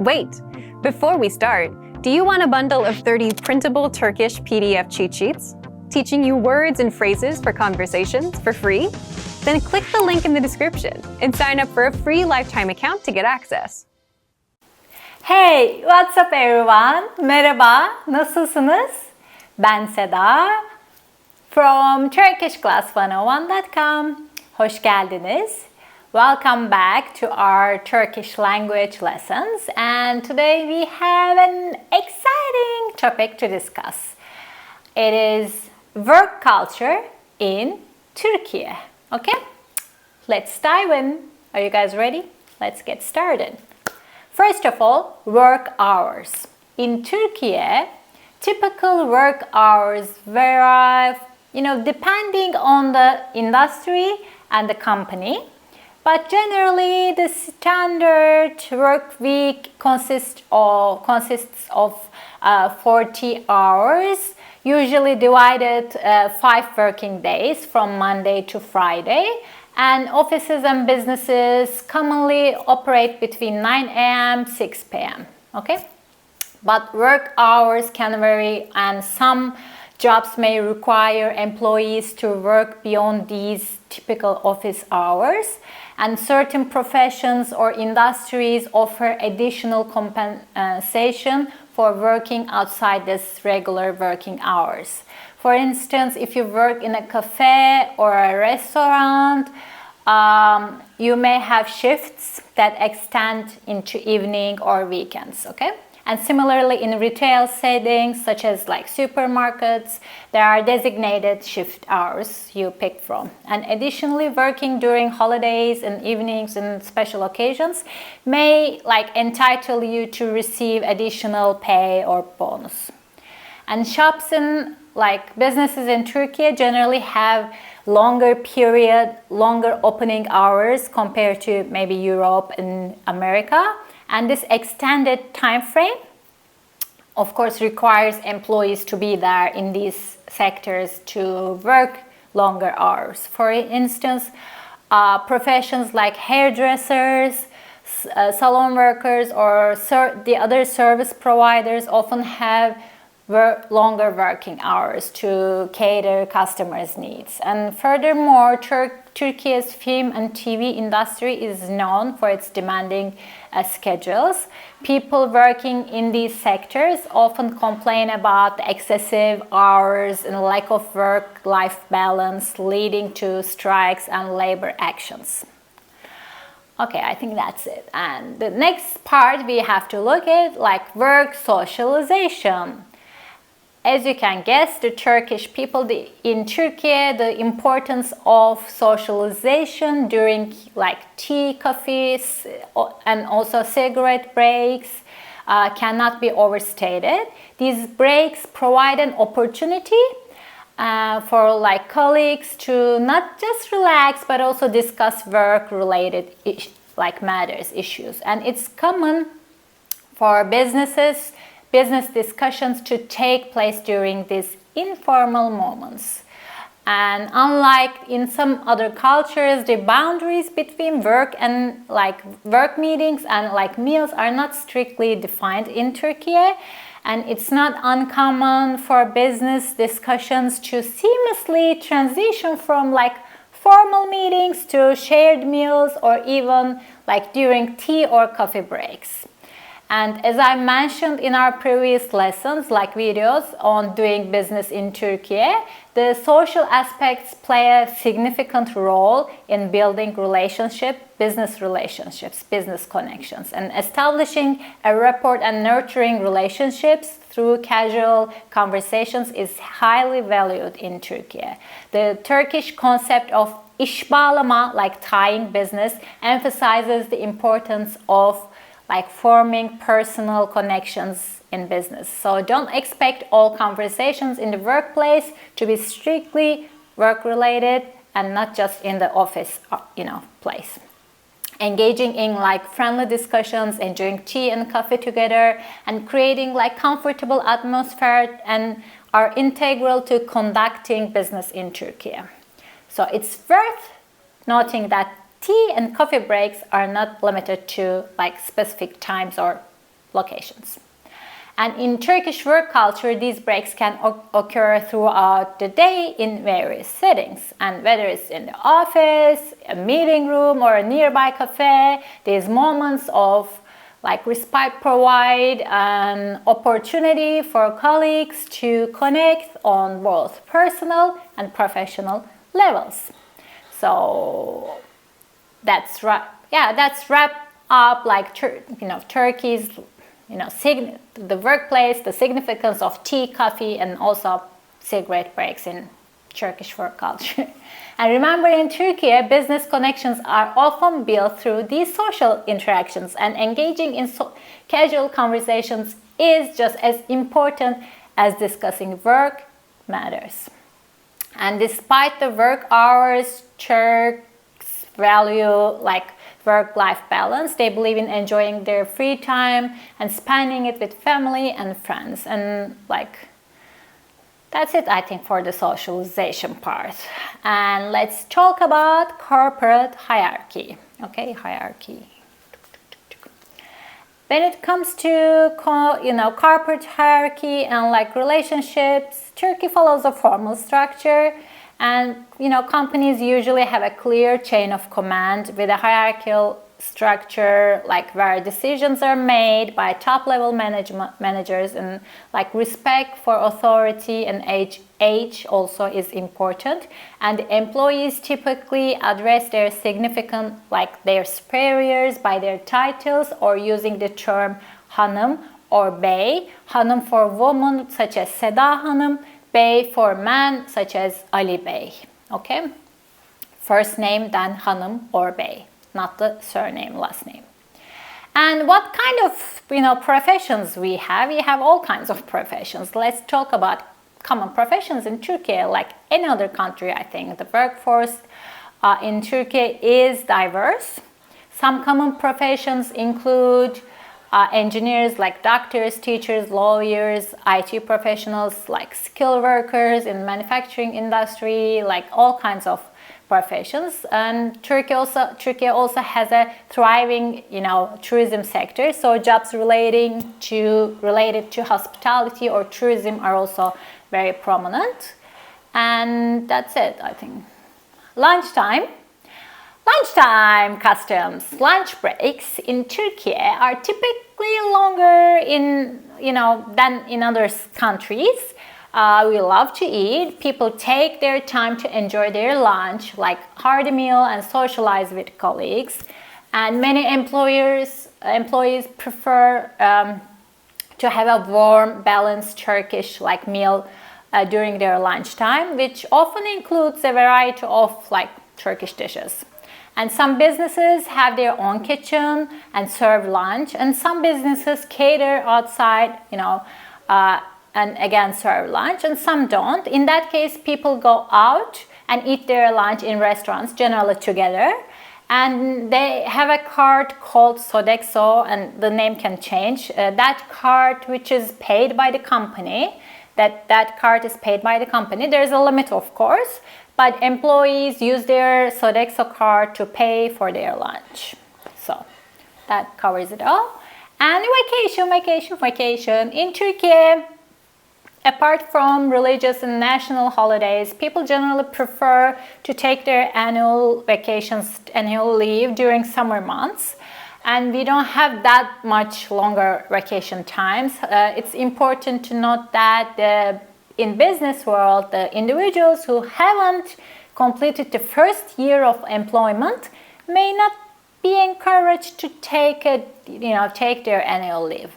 Wait, before we start, do you want a bundle of 30 printable Turkish PDF cheat sheets, teaching you words and phrases for conversations for free? Then click the link in the description and sign up for a free lifetime account to get access. Hey, what's up everyone? Merhaba, nasılsınız? Ben Seda from turkishclass101.com. Hoş geldiniz. Welcome back to our Turkish language lessons, and today we have an exciting topic to discuss. It is work culture in Turkey. Okay? Let's dive in. Are you guys ready? Let's get started. First of all, work hours. In Turkey, typical work hours vary, depending on the industry and the company. But generally, the standard work week consists of 40 hours, usually divided 5 working days from Monday to Friday. And offices and businesses commonly operate between 9 a.m. 6 p.m. Okay? But work hours can vary, and some jobs may require employees to work beyond these typical office hours. And certain professions or industries offer additional compensation for working outside this regular working hours. For instance, if you work in a cafe or a restaurant, you may have shifts that extend into evening or weekends, okay? And similarly, in retail settings, such as like supermarkets, there are designated shift hours you pick from. And additionally, working during holidays and evenings and special occasions may entitle you to receive additional pay or bonus. And shops and businesses in Turkey generally have longer opening hours compared to maybe Europe and America. And this extended time frame, of course, requires employees to be there in these sectors to work longer hours. For instance, professions like hairdressers, salon workers, or the other service providers often have longer working hours to cater customers' needs. And furthermore, Turkey's film and TV industry is known for its demanding schedules. People working in these sectors often complain about excessive hours and lack of work-life balance, leading to strikes and labor actions. Okay, I think that's it. And the next part we have to look at work socialization. As you can guess, the Turkish people in Turkey, the importance of socialization during tea, coffees, and also cigarette breaks cannot be overstated. These breaks provide an opportunity for colleagues to not just relax but also discuss work-related issues. And it's common for business discussions to take place during these informal moments. And unlike in some other cultures, the boundaries between work and work meetings and meals are not strictly defined in Turkey. And it's not uncommon for business discussions to seamlessly transition from formal meetings to shared meals, or even during tea or coffee breaks. And as I mentioned in our previous lessons, videos on doing business in Turkey, the social aspects play a significant role in building business relationships, business connections, and establishing a rapport and nurturing relationships through casual conversations is highly valued in Turkey. The Turkish concept of iş bağlama, tying business, emphasizes the importance of forming personal connections in business. So don't expect all conversations in the workplace to be strictly work-related and not just in the office, place. Engaging in friendly discussions, enjoying tea and coffee together, and creating comfortable atmosphere and are integral to conducting business in Turkey. So it's worth noting that tea and coffee breaks are not limited to specific times or locations. And in Turkish work culture, these breaks can occur throughout the day in various settings. And whether it's in the office, a meeting room, or a nearby cafe, these moments of like respite provide an opportunity for colleagues to connect on both personal and professional levels. So that's wrap up like Turkey's the workplace, the significance of tea, coffee, and also cigarette breaks in Turkish work culture. And remember, in Turkey, business connections are often built through these social interactions, and engaging in casual conversations is just as important as discussing work matters. And despite the work hours, Turks value like work-life balance. They believe in enjoying their free time and spending it with family and friends. And like, that's it, I think, for the socialization part. And let's talk about corporate hierarchy. Okay, hierarchy. When it comes to corporate hierarchy and like relationships, Turkey follows a formal structure. And companies usually have a clear chain of command with a hierarchical structure, like where decisions are made by top-level managers, and like respect for authority and age also is important. And employees typically address their significant, like their superiors, by their titles or using the term hanım or bey. Hanım for woman, such as Seda Hanım. Bey for man, such as Ali Bey. Okay? First name, then Hanım or Bey, not the surname, last name. And what kind of professions we have? We have all kinds of professions. Let's talk about common professions in Turkey. Like any other country, I think the workforce in Turkey is diverse. Some common professions include engineers like doctors, teachers, lawyers, IT professionals like skilled workers in manufacturing industry, like all kinds of professions. And Turkey also has a thriving, tourism sector. So jobs related to hospitality or tourism are also very prominent. And that's it, I think. Lunchtime customs. Lunch breaks in Turkey are typically longer than in other countries. We love to eat. People take their time to enjoy their lunch, like hearty meal, and socialize with colleagues. And many employees prefer to have a warm, balanced Turkish like meal during their lunchtime, which often includes a variety of like Turkish dishes. And some businesses have their own kitchen and serve lunch, and some businesses cater outside, and again serve lunch, and some don't. In that case, people go out and eat their lunch in restaurants, generally together. And they have a card called Sodexo, and the name can change. That card, which is paid by the company, that card is paid by the company. There's a limit, of course. But employees use their Sodexo card to pay for their lunch. So that covers it all. And vacation. In Turkey, apart from religious and national holidays, people generally prefer to take their annual leave during summer months. And we don't have that much longer vacation times. It's important to note that in business world, the individuals who haven't completed the first year of employment may not be encouraged to take their annual leave.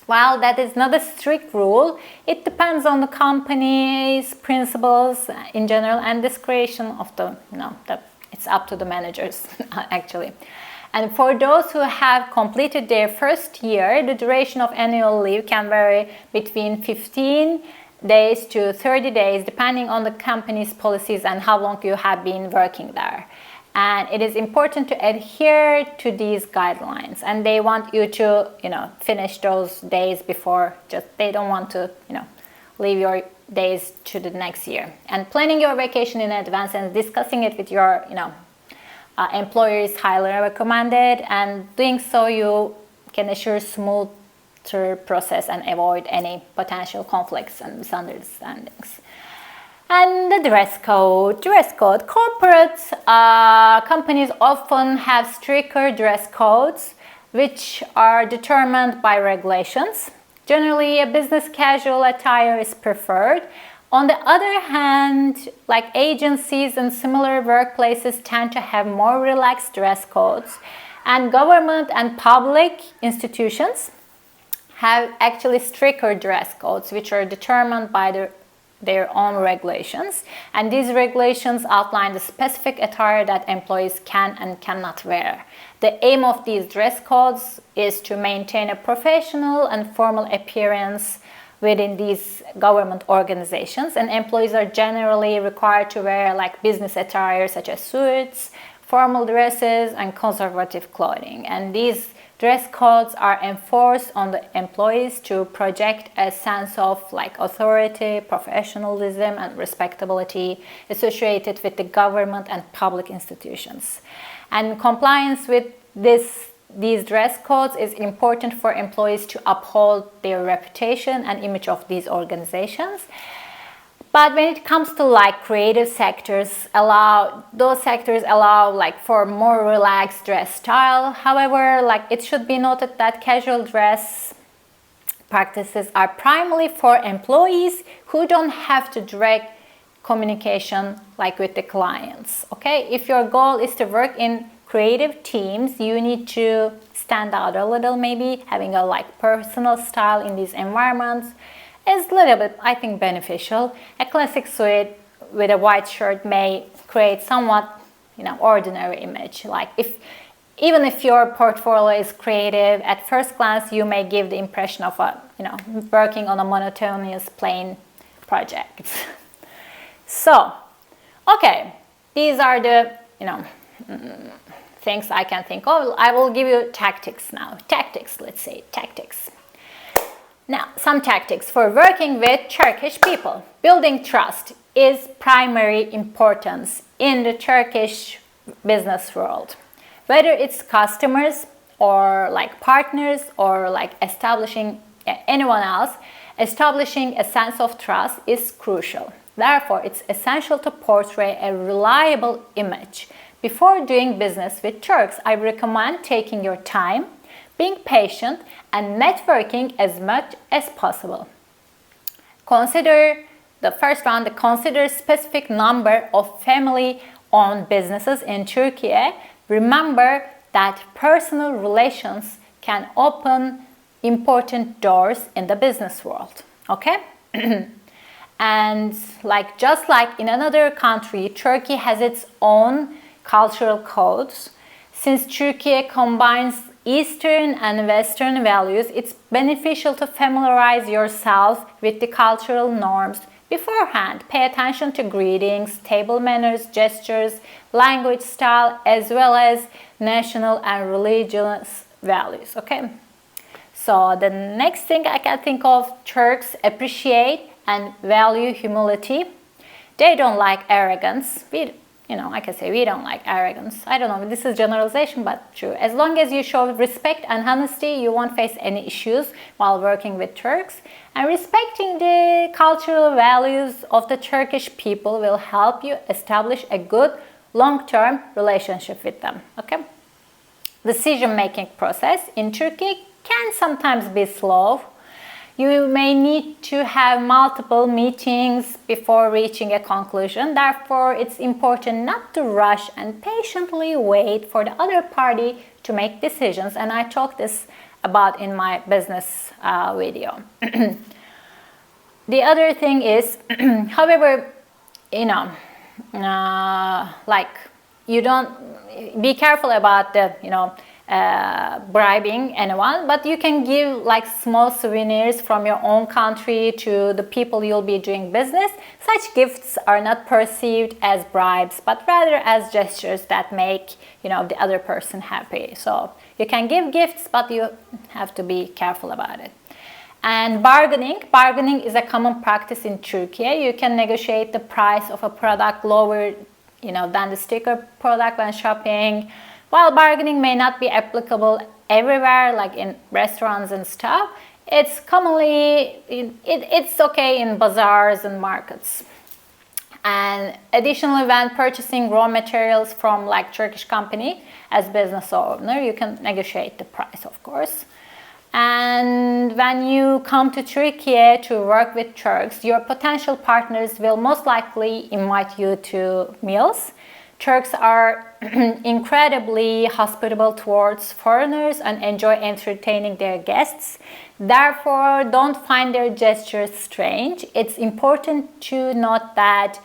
While that is not a strict rule, it depends on the company's principles in general and discretion of it's up to the managers actually. And for those who have completed their first year, the duration of annual leave can vary between 15 days to 30 days, depending on the company's policies and how long you have been working there. And it is important to adhere to these guidelines. And they want you to, finish those days before. They don't want to, leave your days to the next year. And planning your vacation in advance and discussing it with your, employer is highly recommended. And doing so, you can assure smooth faster process and avoid any potential conflicts and misunderstandings. And the dress code. Corporate companies often have stricter dress codes, which are determined by regulations. Generally, a business casual attire is preferred. On the other hand, like agencies and similar workplaces tend to have more relaxed dress codes, and government and public institutions have actually stricter dress codes, which are determined by their own regulations, and these regulations outline the specific attire that employees can and cannot wear. The aim of these dress codes is to maintain a professional and formal appearance within these government organizations, and employees are generally required to wear like business attire such as suits, formal dresses, and conservative clothing. And these dress codes are enforced on the employees to project a sense of like authority, professionalism, and respectability associated with the government and public institutions. And compliance with these dress codes is important for employees to uphold their reputation and image of these organizations. But when it comes to like creative sectors, those sectors allow like for more relaxed dress style. However, like it should be noted that casual dress practices are primarily for employees who don't have to direct communication like with the clients. Okay, if your goal is to work in creative teams, you need to stand out a little. Maybe having a like personal style in these environments is a little bit, I think, beneficial. A classic suit with a white shirt may create somewhat, ordinary image. Like even if your portfolio is creative, at first glance you may give the impression of working on a monotonous plain project. So, okay, these are the things I can think of. I will give you tactics now. Let's say tactics. Now, some tactics for working with Turkish people. Building trust is primary importance in the Turkish business world. Whether it's customers or like partners or like establishing anyone else, establishing a sense of trust is crucial. Therefore, it's essential to portray a reliable image. Before doing business with Turks, I recommend taking your time, being patient, and networking as much as possible. Consider specific number of family-owned businesses in Turkey. Remember that personal relations can open important doors in the business world. Okay? And just like in another country, Turkey has its own cultural codes. Since Turkey combines Eastern and Western values, it's beneficial to familiarize yourself with the cultural norms beforehand. Pay attention to greetings, table manners, gestures, language style, as well as national and religious values. Okay? So the next thing I can think of, Turks appreciate and value humility. They don't like arrogance. I can say we don't like arrogance. I don't know, this is generalization, but true. As long as you show respect and honesty, you won't face any issues while working with Turks. And respecting the cultural values of the Turkish people will help you establish a good long-term relationship with them. Okay? Decision-making process in Turkey can sometimes be slow. You may need to have multiple meetings before reaching a conclusion. Therefore, it's important not to rush and patiently wait for the other party to make decisions. And I talked this about in my business video. The other thing is, however, you don't be careful about the, bribing anyone, but you can give small souvenirs from your own country to the people you'll be doing business. Such gifts are not perceived as bribes, but rather as gestures that make the other person happy. So you can give gifts, but you have to be careful about it. And bargaining is a common practice in Turkey. You can negotiate the price of a product lower than the sticker product when shopping. While bargaining may not be applicable everywhere, like in restaurants and stuff, It's commonly, it's okay in bazaars and markets. And additionally, when purchasing raw materials from like Turkish company as business owner, you can negotiate the price, of course. And when you come to Turkey to work with Turks, your potential partners will most likely invite you to meals. Turks are incredibly hospitable towards foreigners and enjoy entertaining their guests. Therefore, don't find their gestures strange. It's important to note that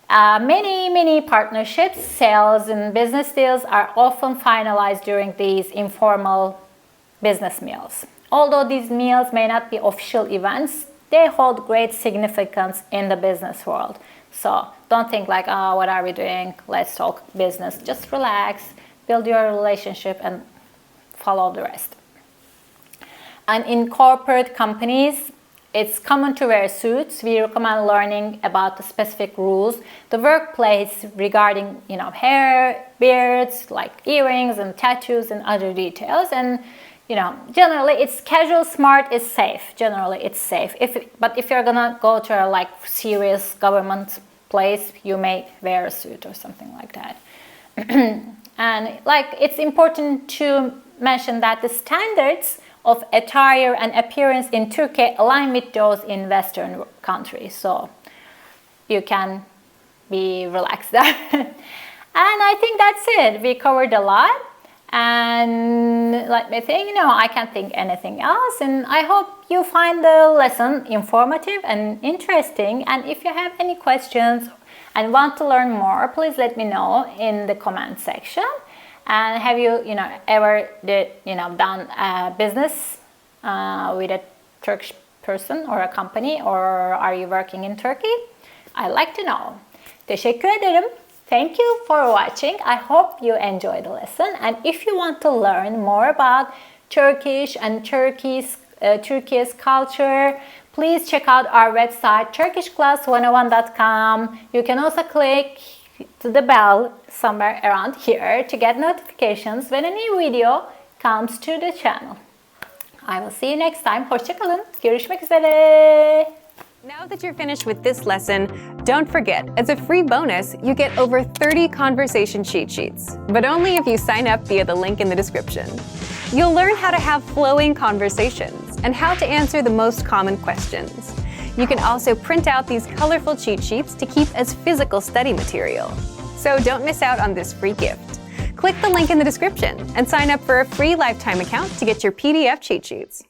many partnerships, sales, and business deals are often finalized during these informal business meals. Although these meals may not be official events, they hold great significance in the business world. So don't think like, oh, what are we doing? Let's talk business. Just relax, build your relationship, and follow the rest. And in corporate companies, it's common to wear suits. We recommend learning about the specific rules, the workplace regarding, hair, beards, like earrings and tattoos and other details. And generally it's casual, smart, is safe. Generally it's safe. But if you're gonna go to a like serious government place, you may wear a suit or something like that. And like it's important to mention that the standards of attire and appearance in Turkey align with those in Western countries. So you can be relaxed there. And I think that's it. We covered a lot. And let me think, I can't think anything else. And I hope you find the lesson informative and interesting. And if you have any questions and want to learn more, please let me know in the comment section. And have you, ever done business with a Turkish person or a company, or are you working in Turkey? I'd like to know. Teşekkür ederim. Thank you for watching. I hope you enjoyed the lesson. And if you want to learn more about Turkish and Turkey's culture, please check out our website, turkishclass101.com. You can also click the bell somewhere around here to get notifications when a new video comes to the channel. I will see you next time. Hoşça kalın. Görüşmek üzere. Now that you're finished with this lesson, don't forget, as a free bonus, you get over 30 conversation cheat sheets, but only if you sign up via the link in the description. You'll learn how to have flowing conversations and how to answer the most common questions. You can also print out these colorful cheat sheets to keep as physical study material. So don't miss out on this free gift. Click the link in the description and sign up for a free lifetime account to get your PDF cheat sheets.